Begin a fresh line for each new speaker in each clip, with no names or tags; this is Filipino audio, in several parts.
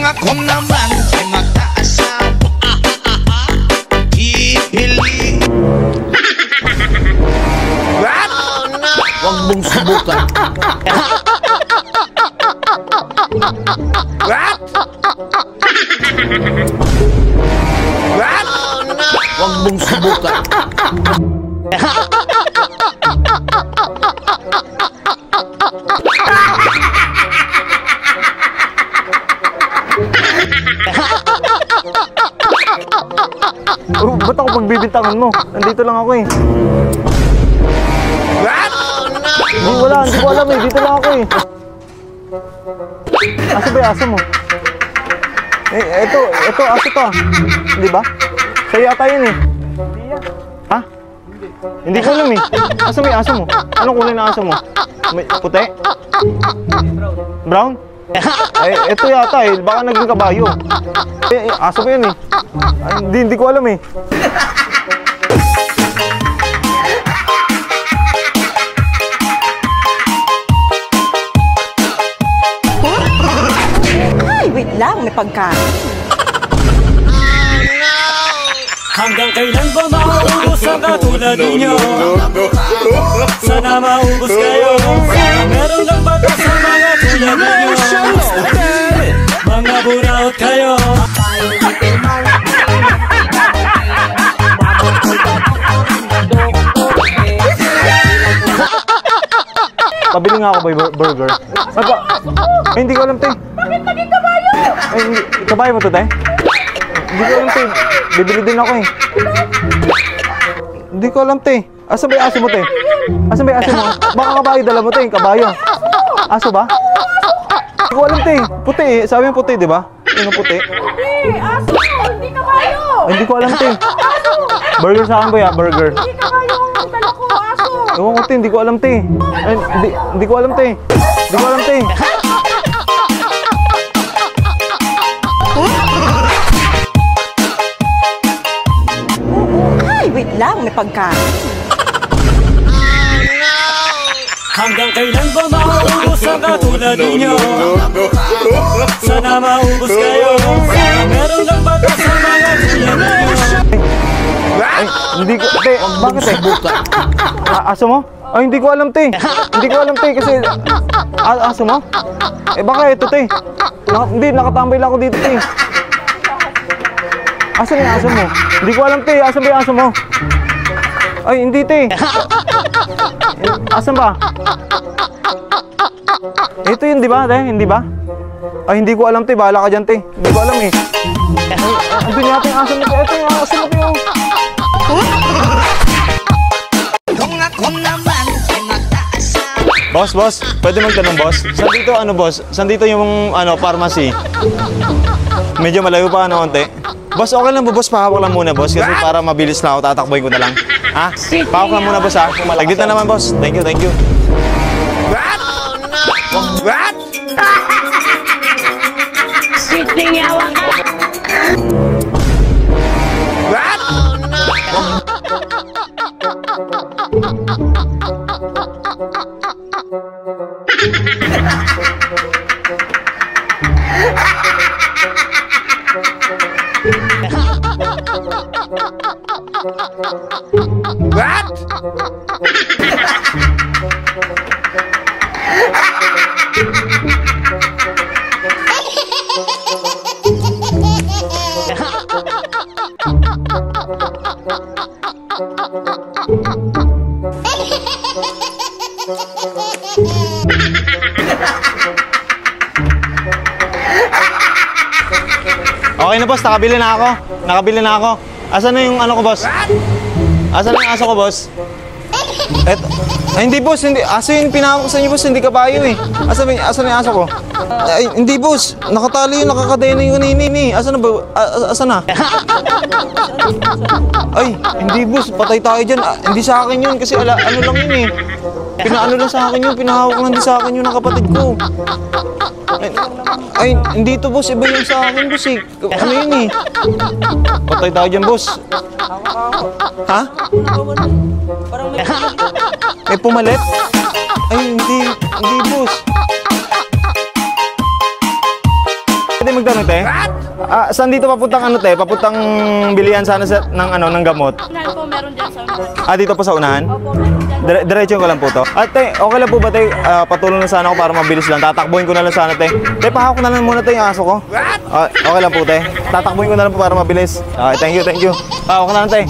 ako naman ay magtaasam. Hihili. What? Oh, no.
Huwag mong subukan.
What? What? Oh, no.
Huwag mong subukan.
Oh, ba't ako pagbibintangan mo? Nandito lang ako eh.
What? Oh, no.
Hindi, wala, hindi ko alam eh. Dito lang ako eh. Aso ba yung aso mo? Eh, ito, aso to ah. Hindi ba? Sa'yo yata yun eh. Ha? Hindi ko alam eh. Aso ba yung aso mo? Anong kulay ng aso mo? Puti? Brown? Eh, ito yata eh. Baka naging kabayo. Eh, aso ba yun eh? Ay, hindi ko alam eh.
Ay, wait lang. May pagkain.
Hanggang kailan ba mauubos ang katulad ninyo? Sana maubos kayo. Meron lang ba sa mga tulad ninyo? Mga buraot kayo.
Pabili nga ako ba burger? Ay, hindi ko alam, te.
Bakit naging kabayo?
Ay, hindi. Kabayo mo to, te? Hindi ko alam, te. Bibili din ako eh. Hindi ko alam, te. Asa ba yung aso mo, te? Asa ba yung aso mo? Baka kabayo dala mo, te. Kabayo. Aso ba? Hindi ko alam, te. Puti eh. Sabi yung puti, di ba? Yung puti.
Hindi, aso. Hindi kabayo.
Ay, hindi ko alam, te. Burger sa akin ba ya? Burger.
Hindi kabayo ang dala ko, aso.
Ewan ko, te. Hindi ko alam, te. Ay, hindi ko alam, te. Hindi ko alam, te.
Ay, wait lang. May pagkain.
Hanggang kailan ba mauubos ang katulad ninyo? Sana maubos kayo. Meron lang ba sa mga tulad ninyo?
Ay, hindi ko, te. Bakit, te? Aso mo? Ay, hindi ko alam, te. Hindi ko alam, te, kasi... aso mo? Eh, baka ito, te. Hindi, nakatambay lang ako dito, te. Asan yung aso mo? Hindi ko alam, te. Asan ba yung aso mo? Ay, hindi, te. Asan ba? Ito yun, di ba, te? Hindi ba? Ay, hindi ko alam, te. Bahala ka dyan, te. Hindi ko alam, eh. Ay, andun yata yung aso mo, te. Ito yung aso mo, te.
Kung ako naman ay magtaasam.
Boss, pwede magtanong, boss? Saan dito, boss? Saan dito yung, pharmacy? Medyo malayo pa, konti. Boss, okay lang ba, boss? Pahawak lang muna, boss. Kasi para mabilis na ako, tatakboy ko na lang. Ha? Pahawak lang muna, boss, ha? Taglit na naman, boss. Thank you, thank you.
What? Oh, no. What?
Sitingawan ka.
What? Oh, no. What?
Okay na, boss. Nakabili na ako. Nakabili na ako. Asan na yung ko, boss? Asan na yung aso ko, boss? Eto. Ay, hindi, boss. Hindi. Aso yung pinahawak ko sa inyo, boss. Hindi kabayo eh. Asan na yung aso ko? Ay, hindi, boss. Nakatali yun. Nakakadena yung nini. Asan na ba? Asan na? Ay, hindi, boss. Patay tayo dyan. Hindi sa akin yun. Kasi ano lang yun eh. Pinaano lang sa akin yun. Pinahawak lang din sa akin yun ng kapatid ko. Ay, hindi to, boss. Iba yung sa akin, boss eh. Ano yun eh? Patay tayo dyan, boss. Ha? May pumalit? Ay, hindi, boss. pwede magtanong, te? Saan dito papuntang ano, te? Papuntang bilihan sana ng, ano, ng gamot?
Unahan po, meron dyan sa unahan.
Dito po sa unahan?
Opo, meron dyan.
Diretso ko lang po to. Te, okay lang po ba, te? Patulong na sana ako para mabilis lang. Tatakbuhin ko na lang sana, te. Te, pahawak ko na lang muna, te, yung aso ko. Okay lang po, te. Tatakbuhin ko na lang po para mabilis. Okay, thank you, thank you. Pahawak ko na lang, te.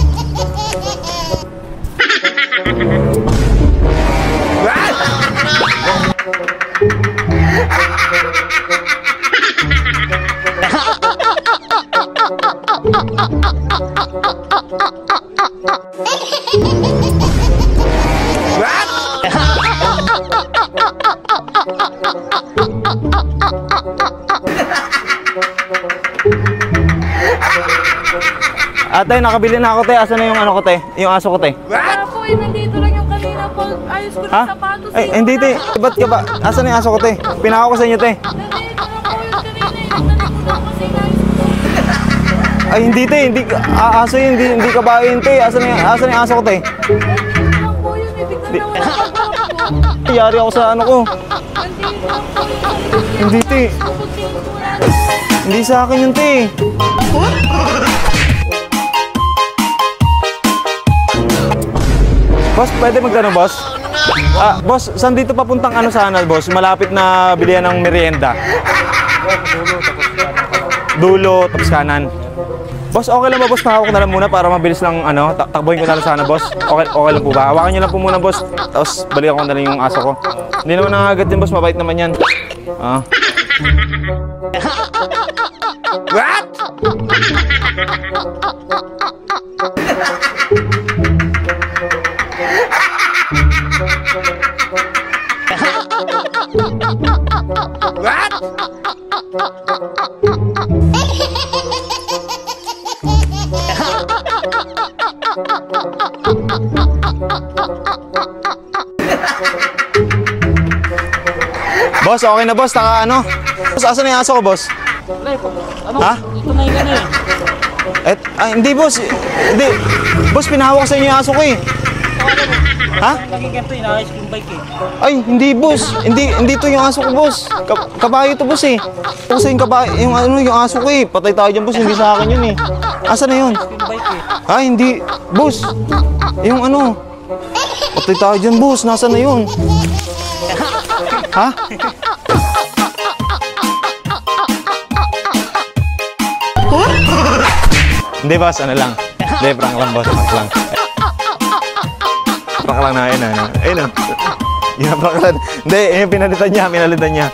Ate, nakabili na ako, te. Asan na yung ano ko, te? Yung aso ko, te?
Kaya po, nandito lang yung kanina po. Ayos ko
Ha?
ng sapatos.
Ay, hindi, te. Ba't ka ba? Asan na yung aso ko, te? Pinakaw ko sa inyo, te.
Nandito lang po yung kanina. Nagtanig ko lang kasi inayos ko.
Ay, hindi, te. Hindi, aso yun. Hindi ka ba yun, te? Asan na yung aso ko, te?
Nandito lang po yun. Ibig na naman ang pagkakot ko.
Yari ako sa ano ko.
Nandito lang po yung
Hindi, te.
puputin ko lang.
Hindi sa akin yun, te. Boss, pwede magtanong, boss? Boss, saan dito papuntang ano sana, boss? Malapit na bilihan ng merienda. Dulo, tapos kanan. Boss, okay lang ba, boss? Pahawak ko na lang muna para mabilis lang, ano, takbuhin ko na lang sana, boss. Okay lang po ba? Hawakan niyo lang po muna, boss. Tapos balikan ko na lang yung aso ko. Hindi naman nangagat din, boss. Mabait naman yan. What? Boss, okay na, boss. Taka ano? Boss, asan na yung aso ko, boss? Ha?
Ito na yung ano eh.
Hindi, boss. Hindi. Boss, pinahawak sa inyo yung aso ko eh. Ha?
Laging ganito, inaayos ko yung bike eh.
Ay, hindi, boss. Hindi to yung aso ko, boss. Kabayo to, boss eh. Kasi yung kabayo, yung aso ko eh. Patay tayo dyan, boss. Hindi sa akin yun eh. Asan na yun?
Yung bike eh.
Ay, hindi. Boss. Yung ano. Patay tayo dyan, boss. Nasaan na yun? Ha? Hindi, boss. Ano lang. Hindi, prank lang, boss. Prank lang. Prank lang na, ayun na. Ayun na. Yung prank lang. Hindi, yung pinalitan niya.